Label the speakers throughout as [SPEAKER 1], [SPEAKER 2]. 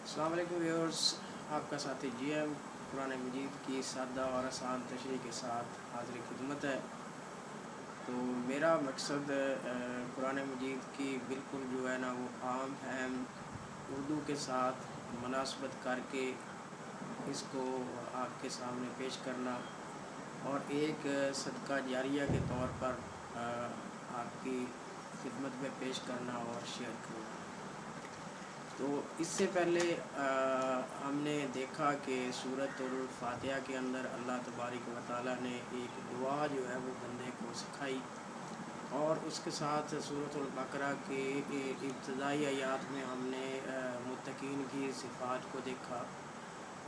[SPEAKER 1] السلام علیکم ویورز، آپ کا ساتھی جی ایم قرآن مجید کی سادہ اور آسان تشریح کے ساتھ حاضر خدمت ہے۔ تو میرا مقصد قرآن مجید کی بالکل جو ہے نا وہ عام فہم اردو کے ساتھ مناسبت کر کے اس کو آپ کے سامنے پیش کرنا اور ایک صدقہ جاریہ کے طور پر آپ کی خدمت میں پیش کرنا اور شیئر کرنا۔ تو اس سے پہلے ہم نے دیکھا کہ سورۃ الفاتحہ کے اندر اللہ تبارک و تعالیٰ نے ایک دعا جو ہے وہ بندے کو سکھائی، اور اس کے ساتھ سورۃ البقرہ کے ابتدائی آیات میں ہم نے متقین کی صفات کو دیکھا،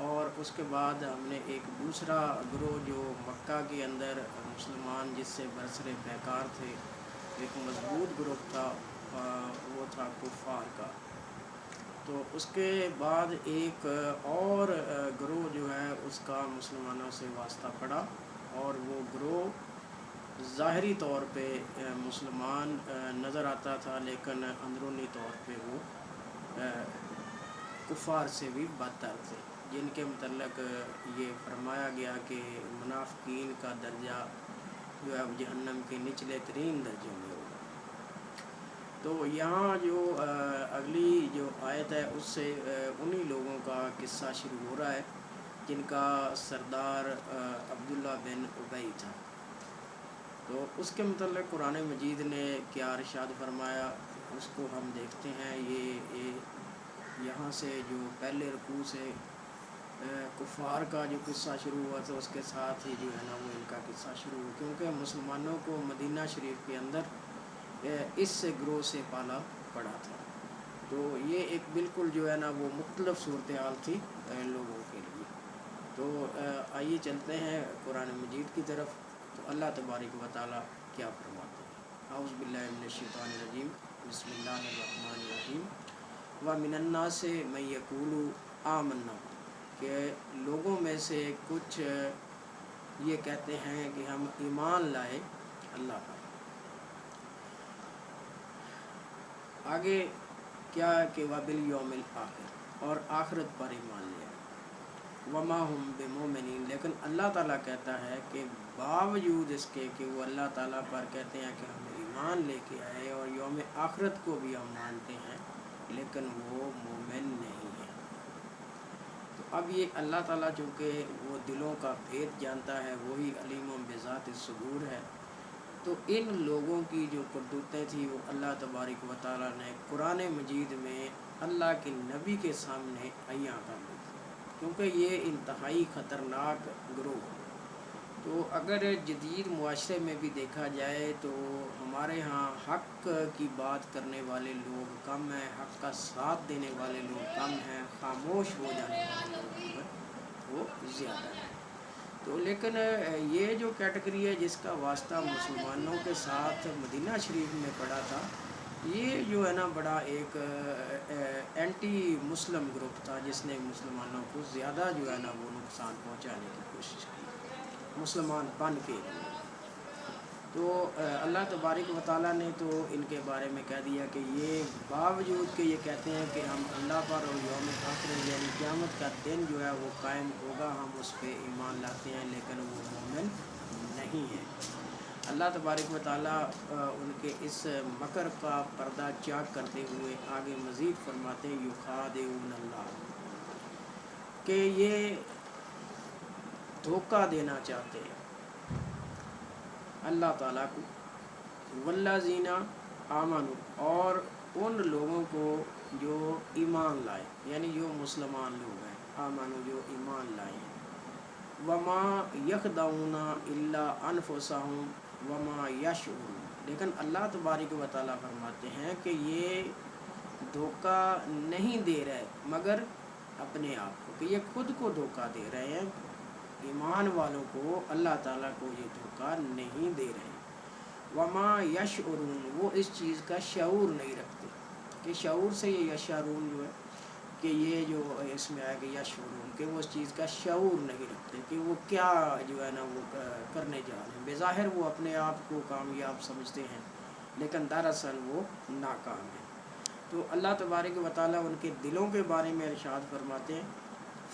[SPEAKER 1] اور اس کے بعد ہم نے ایک دوسرا گروہ جو مکہ کے اندر مسلمان جس سے برسر پیکار تھے، ایک مضبوط گروہ تھا، وہ تھا کفار کا۔ تو اس کے بعد ایک اور گروہ جو ہے اس کا مسلمانوں سے واسطہ پڑا، اور وہ گروہ ظاہری طور پہ مسلمان نظر آتا تھا، لیکن اندرونی طور پہ وہ کفار سے بھی بدتر تھے، جن کے متعلق یہ فرمایا گیا کہ منافقین کا درجہ جو ہے جہنم کے نچلے ترین درجے میں ہوگا۔ تو یہاں جو اگلی جو آیت ہے اس سے انہی لوگوں کا قصہ شروع ہو رہا ہے جن کا سردار عبداللہ بن ابی تھا۔ تو اس کے متعلق قرآن مجید نے کیا ارشاد فرمایا اس کو ہم دیکھتے ہیں۔ یہ یہاں سے جو پہلے رکوع سے کفار کا جو قصہ شروع ہوا تھا، اس کے ساتھ ہی جو ہے نا وہ ان کا قصہ شروع ہوا، کیونکہ مسلمانوں کو مدینہ شریف کے اندر اس گروہ سے پالا پڑا تھا۔ تو یہ ایک بالکل جو ہے نا وہ مختلف صورتحال تھی لوگوں کے لیے۔ تو آئیے چلتے ہیں قرآن مجید کی طرف۔ تو اللہ تبارک و تعالیٰ کیا فرماتے ہیں۔ اعوذ باللہ من الشیطان الرجیم، بسم اللہ الرحمن الرحیم۔ وَمِنَ النَّاسِ مَن یَقُولُ آمَنَّا، کہ لوگوں میں سے کچھ یہ کہتے ہیں کہ ہم ایمان لائے اللہ پر۔ آگے کیا ہے کہ وَبِالْيَوْمِ الْآخِرِ، اور آخرت پر ایمان لیا۔ وَمَا هُمْ بِمُؤْمِنِينَ، لیکن اللہ تعالیٰ کہتا ہے کہ باوجود اس کے کہ وہ اللہ تعالیٰ پر کہتے ہیں کہ ہم ایمان لے کے آئے اور یوم آخرت کو بھی ہم مانتے ہیں، لیکن وہ مومن نہیں ہیں۔ تو اب یہ اللہ تعالیٰ چونکہ وہ دلوں کا بھید جانتا ہے، وہی علیم بذات الصدور ہے، تو ان لوگوں کی جو کرتوتیں تھیں وہ اللہ تبارک و تعالیٰ نے قرآن مجید میں اللہ کے نبی کے سامنے عیاں کر دی، کیونکہ یہ انتہائی خطرناک گروہ ہے۔ تو اگر جدید معاشرے میں بھی دیکھا جائے تو ہمارے ہاں حق کی بات کرنے والے لوگ کم ہیں، حق کا ساتھ دینے والے لوگ کم ہیں، خاموش ہو جانے والے لوگ وہ زیادہ ہیں۔ تو لیکن یہ جو کیٹیگری ہے جس کا واسطہ مسلمانوں کے ساتھ مدینہ شریف میں پڑا تھا، یہ جو ہے نا بڑا ایک اینٹی مسلم گروپ تھا، جس نے مسلمانوں کو زیادہ جو ہے نا وہ نقصان پہنچانے کی کوشش کی مسلمان بن کے۔ تو اللہ تبارک و تعالیٰ نے تو ان کے بارے میں کہہ دیا کہ یہ باوجود کہ یہ کہتے ہیں کہ ہم اللہ پر اور یوم آخر یعنی قیامت کا دن جو ہے وہ قائم ہوگا، ہم اس پہ ایمان لاتے ہیں، لیکن وہ مومن نہیں ہیں۔ اللہ تبارک و تعالیٰ ان کے اس مکر کا پردہ چاک کرتے ہوئے آگے مزید فرماتے ہیں یخادعون اللہ، کہ یہ دھوکہ دینا چاہتے ہیں اللہ تعالیٰ کو، والذین آمنوا، اور ان لوگوں کو جو ایمان لائے، یعنی جو مسلمان لوگ ہیں، آمنوا جو ایمان لائے ہیں، وما یخدعون الا انفسهم وما یشعرون، لیکن اللہ تبارک و تعالیٰ فرماتے ہیں کہ یہ دھوکہ نہیں دے رہے مگر اپنے آپ کو، کہ یہ خود کو دھوکہ دے رہے ہیں، ایمان والوں کو اللہ تعالیٰ کو یہ دھوکہ نہیں دے رہے۔ وما یشعرون، وہ اس چیز کا شعور نہیں رکھتے، کہ شعور سے یہ یشعرون جو ہے کہ یہ جو اس میں آئے کہ یشعرون، کہ وہ اس چیز کا شعور نہیں رکھتے کہ وہ کیا جو ہے نا وہ کرنے جا رہے ہیں۔ بظاہر وہ اپنے آپ کو کامیاب سمجھتے ہیں، لیکن دراصل وہ ناکام ہیں۔ تو اللہ تبارک و تعالیٰ ان کے دلوں کے بارے میں ارشاد فرماتے ہیں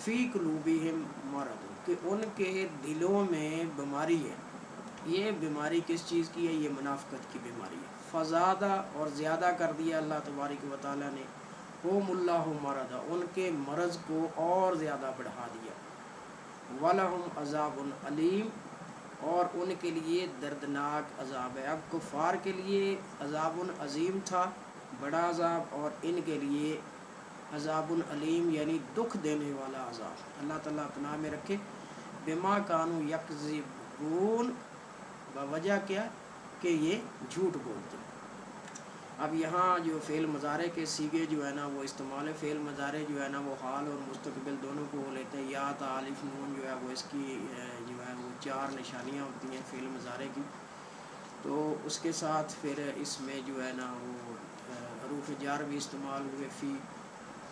[SPEAKER 1] فی قلوبہم مرض، کہ ان کے دلوں میں بیماری ہے۔ یہ بیماری کس چیز کی ہے؟ یہ منافقت کی بیماری ہے۔ فزادہ اور زیادہ کر دیا اللہ تبارک و تعالیٰ نے قوم اللہ مرضا، ان کے مرض کو اور زیادہ بڑھا دیا۔ وَلَهُمْ عَذَابٌ علیم، اور ان کے لیے دردناک عذاب ہے۔ اب کفار کے لیے عذاب عظیم تھا، بڑا عذاب، اور ان کے لیے عذاب علیم یعنی دکھ دینے والا عذاب۔ اللہ تعالیٰ پناہ میں رکھے۔ بما کانوا یکذبون، بوجہ کیا کہ یہ جھوٹ بولتے۔ اب یہاں جو فعل مضارع کے سیگے جو ہے نا وہ استعمال ہے۔ فعل مضارع جو ہے نا وہ حال اور مستقبل دونوں کو وہ لیتے ہیں۔ یا تا الف نون جو ہے وہ اس کی جو ہے وہ 4 نشانیاں ہوتی ہیں فعل مضارع کی، تو اس کے ساتھ پھر اس میں جو ہے نا وہ حروف جار بھی استعمال ہوئے فی،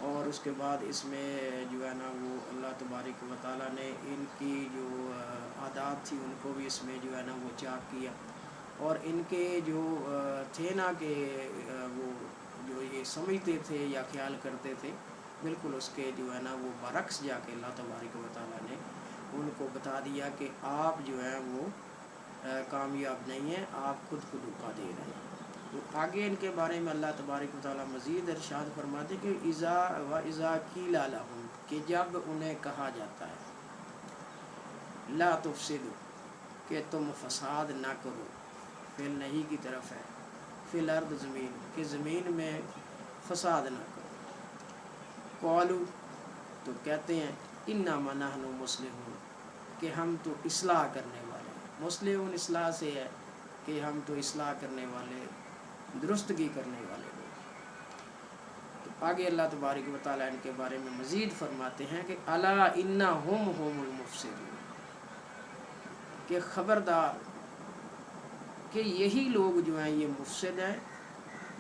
[SPEAKER 1] اور اس کے بعد اس میں جو ہے نا وہ اللہ تبارک و تعالیٰ نے ان کی جو عادات تھی ان کو بھی اس میں جو ہے نا وہ چاک کیا، اور ان کے جو تھے نا کہ وہ جو یہ سمجھتے تھے یا خیال کرتے تھے، بالکل اس کے جو ہے نا وہ برعکس جا کے اللہ تبارک و تعالیٰ نے ان کو بتا دیا کہ آپ جو ہیں وہ کامیاب نہیں ہیں، آپ خود کو دھوکہ دے رہے ہیں۔ تو آگے ان کے بارے میں اللہ تبارک و تعالیٰ مزید ارشاد فرماتے کہ اذا قیل لہم، کہ جب انہیں کہا جاتا ہے لا تفسدوا، کہ تم فساد نہ کرو، فعل نہیں کی طرف ہے، فی الارض زمین، کہ زمین میں فساد نہ کرو، قالوا تو کہتے ہیں انما نحن مصلحون، کہ ہم تو اصلاح کرنے والے ہیں۔ مصلحون اصلاح سے ہے کہ ہم تو اصلاح کرنے والے، درستگی کرنے والے لوگ۔ تو آگے اللہ تبارک و تعالیٰ ان کے بارے میں مزید فرماتے ہیں کہ الا انہم هم المفسدون، کہ خبردار کہ یہی لوگ جو ہیں یہ مفسد ہیں،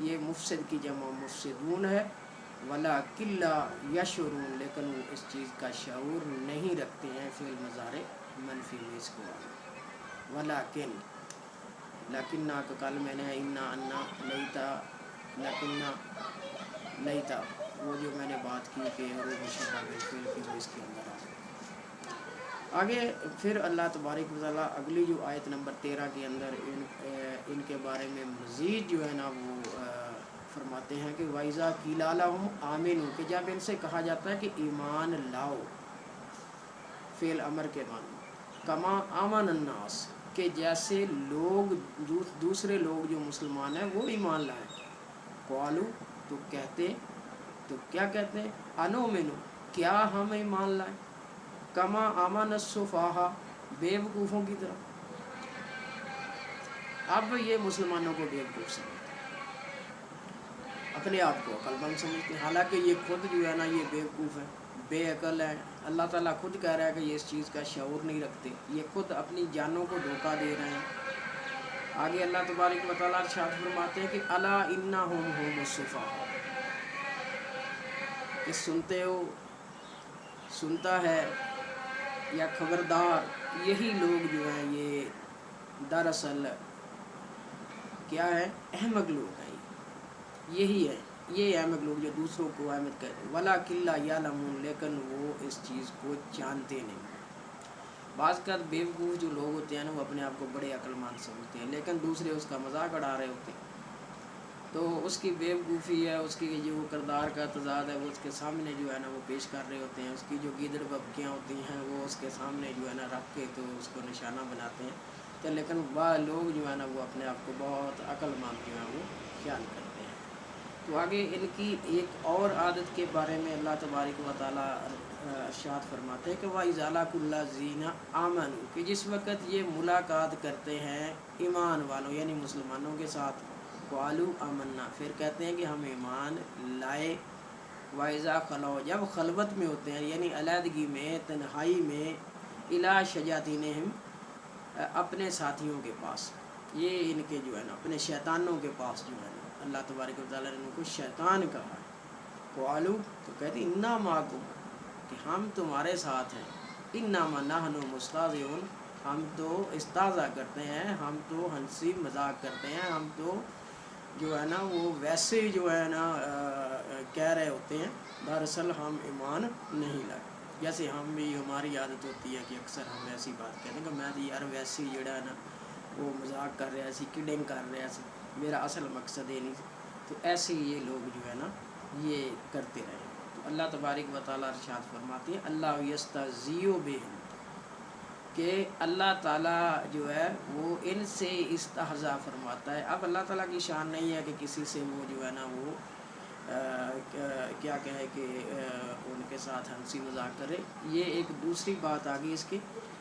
[SPEAKER 1] یہ مفسد کی جمع مفسدون ہے، ولکن لا یشعرون، لیکن وہ اس چیز کا شعور نہیں رکھتے ہیں۔ فعل مضارع منفی میں اس کو ولیکن، لیکن کا کل میں نے انا لیتا، لیکن لیتا وہ جو میں نے بات کی کہ حروف شبہ بالفعل کی وہ اس کے اندر آ گئی۔ آگے پھر اللہ تبارک و تعالیٰ اگلی جو آیت نمبر 13 کے اندر ان کے بارے میں مزید جو ہے نا وہ فرماتے ہیں کہ وَإِذَا قِيلَ لَهُمْ آمِنُوا، کہ جب ان سے کہا جاتا ہے کہ ایمان لاؤ، فعل امر کے معنی کما آمن الناس، کہ جیسے لوگ دوسرے لوگ جو مسلمان ہیں وہ ایمان لائیں، قالوا تو کہتے، تو کیا کہتے ہیں انؤمن، کیا ہم ایمان لائیں، کما آمن السفہاء، بے وقوفوں کی طرح۔ اب یہ مسلمانوں کو بے وقوف سمجھتے ہیں، اپنے آپ کو عقل مند سمجھتے ہیں، حالانکہ یہ خود جو ہے نا یہ بے وقوف ہے، بے عقل ہے۔ اللہ تعالیٰ خود کہہ رہا ہے کہ یہ اس چیز کا شعور نہیں رکھتے، یہ خود اپنی جانوں کو دھوکہ دے رہے ہیں۔ آگے اللہ تبارک و تعالیٰ ارشاد فرماتے ہیں کہ الا انہم هم السفہاء، کہ سنتے ہو، سنتا ہے یا خبردار، یہی لوگ جو ہیں یہ دراصل کیا ہے، احمق لوگ ہیں، یہی ہے یہ احمق لوگ جو دوسروں کو احمق کہتے ہیں، وَلَٰكِن لَا يَعْلَمُونَ، لیکن وہ اس چیز کو جانتے نہیں۔ بعض کا بے وقوف جو لوگ ہوتے ہیں نا وہ اپنے آپ کو بڑے عقل مند سمجھتے ہیں، لیکن دوسرے اس کا مذاق اڑا رہے ہوتے ہیں، تو اس کی بے وقوفی ہے، اس کی جو کردار کا تضاد ہے وہ اس کے سامنے جو ہے نا وہ پیش کر رہے ہوتے ہیں، اس کی جو گیدڑ ببکیاں ہوتی ہیں وہ اس کے سامنے جو ہے نا رکھ کے تو اس کو نشانہ بناتے ہیں، تو لیکن وہ لوگ جو ہے نا وہ اپنے آپ کو بہت عقل مند جو ہیں وہ خیال کرتے ہیں۔ تو آگے ان کی ایک اور عادت کے بارے میں اللہ تبارک و تعالیٰ ارشاد فرماتے ہیں کہ وَإِذَا لَقُوا الَّذِينَ آمَنُوا، کہ جس وقت یہ ملاقات کرتے ہیں ایمان والوں یعنی مسلمانوں کے ساتھ، قَالُوا آمَنَّا، پھر کہتے ہیں کہ ہم ایمان لائے، وَإِذَا خَلَوْا، جب خلوت میں ہوتے ہیں یعنی علیحدگی میں، تنہائی میں، إِلَىٰ شَيَاطِینِہِمْ، اپنے ساتھیوں کے پاس، یہ ان کے جو ہے نا اپنے شیطانوں کے پاس جو ہے نا اللہ تبارک و تعالیٰ نے ان کو شیطان کہا ہے، قَالُوا تو کہتے ہیں اِنَّا مَعَكُمْ، کہ ہم تمہارے ساتھ ہیں، اِنَّمَا نَحْنُ مُسْتَهْزِئُونَ، ہم تو استہزاء کرتے ہیں، ہم تو ہنسی مذاق کرتے ہیں، ہم تو جو ہے نا وہ ویسے جو ہے نا کہہ رہے ہوتے ہیں دراصل ہم ایمان نہیں لائے. جیسے ہم بھی ہماری عادت ہوتی ہے کہ اکثر ہم ایسی بات کہتے ہیں کہ میں تو یار ویسے ہی جڑا ہے نا وہ مذاق کر رہا سی, کڈنگ کر رہا سی, میرا اصل مقصد یہ نہیں. تو ایسے ہی یہ لوگ جو ہے نا یہ کرتے رہے. تو اللہ تبارک و تعالیٰ ارشاد فرماتے ہیں اللہ یستہزئ بہم, کہ اللہ تعالیٰ جو ہے وہ ان سے استہزاء فرماتا ہے. اب اللہ تعالیٰ کی شان نہیں ہے کہ کسی سے وہ جو ہے نا وہ کیا کہے کہ ان کے ساتھ ہنسی مذاق کرے. یہ ایک دوسری بات آ گئی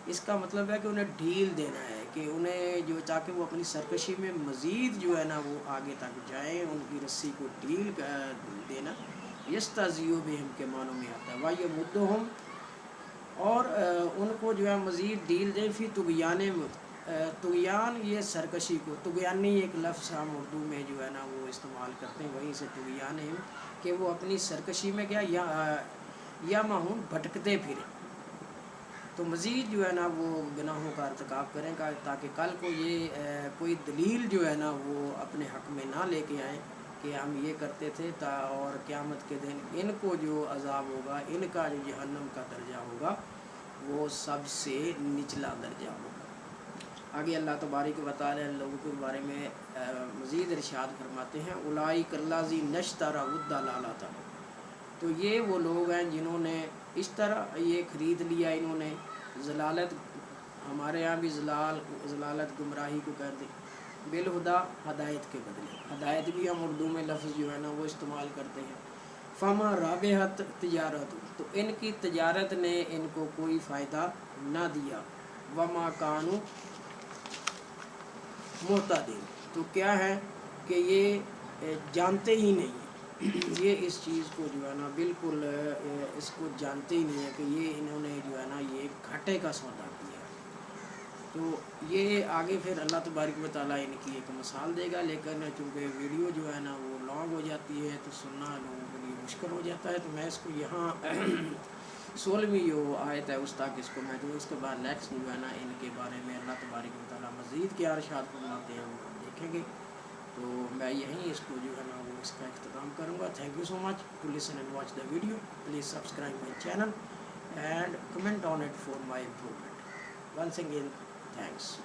[SPEAKER 1] اس کا مطلب ہے کہ انہیں ڈھیل دینا ہے, کہ انہیں جو تاکہ وہ اپنی سرکشی میں مزید جو ہے نا وہ آگے تک جائیں, ان کی رسی کو ڈھیل دینا. یستہزئ بہم کے معنوں میں آتا ہے وَیَمُدُّہُمْ, اور ان کو جو ہے مزید ڈھیل دیں فی طغیانہم. طغیان یہ سرکشی کو, طغیانی ایک لفظ ہم اردو میں جو ہے نا وہ استعمال کرتے ہیں, وہیں سے طغیانہم کہ وہ اپنی سرکشی میں کیا یا ماہون بھٹکتے پھریں. تو مزید جو ہے نا وہ گناہوں کا ارتکاب کریں تاکہ کل کو یہ کوئی دلیل جو ہے نا وہ اپنے حق میں نہ لے کے آئیں کہ ہم یہ کرتے تھے اور قیامت کے دن ان کو جو عذاب ہوگا, ان کا جو جہنم کا درجہ ہوگا وہ سب سے نچلا درجہ ہوگا. آگے اللہ تبارک و تعالیٰ ان لوگوں کے بارے میں مزید ارشاد فرماتے ہیں اولئک الذین اشتروا الضلالۃ, تو یہ وہ لوگ ہیں جنہوں نے اس طرح یہ خرید لیا انہوں نے ضلالت. ہمارے یہاں بھی ضلالت گمراہی کو کہتے ہیں, بالہدا ہدایت کے بدلے. ہدایت بھی ہم اردو میں لفظ جو ہے نا وہ استعمال کرتے ہیں. فما رابحت تجارت, تو ان کی تجارت نے ان کو کوئی فائدہ نہ دیا. وما کانوا مہتدین, تو کیا ہے کہ یہ جانتے ہی نہیں ہیں, یہ اس چیز کو جو ہے نا بالکل اس کو جانتے ہی نہیں ہیں کہ یہ انہوں نے جو ہے نا یہ گھاٹے کا سودا کیا ہے. تو یہ آگے پھر اللہ تبارک و تعالیٰ ان کی ایک مثال دے گا, لیکن چونکہ ویڈیو جو ہے نا وہ لانگ ہو جاتی ہے تو سننا لوگوں کے لیے مشکل ہو جاتا ہے, تو میں اس کو یہاں 16ویں جو آیت ہے اس تک اس کو میں دوں. اس کے بعد نیکسٹ جو ہے نا ان کے بارے میں اللہ تبارک و تعالیٰ مزید کیا ارشاد فرماتے ہیں وہ دیکھیں گے. تو میں یہیں اس کو جو ہے نا وہ اس کا اختتام کروں گا. Thank you so much to listen and watch the video. Please subscribe my channel and comment on it for my improvement. Once again thanks.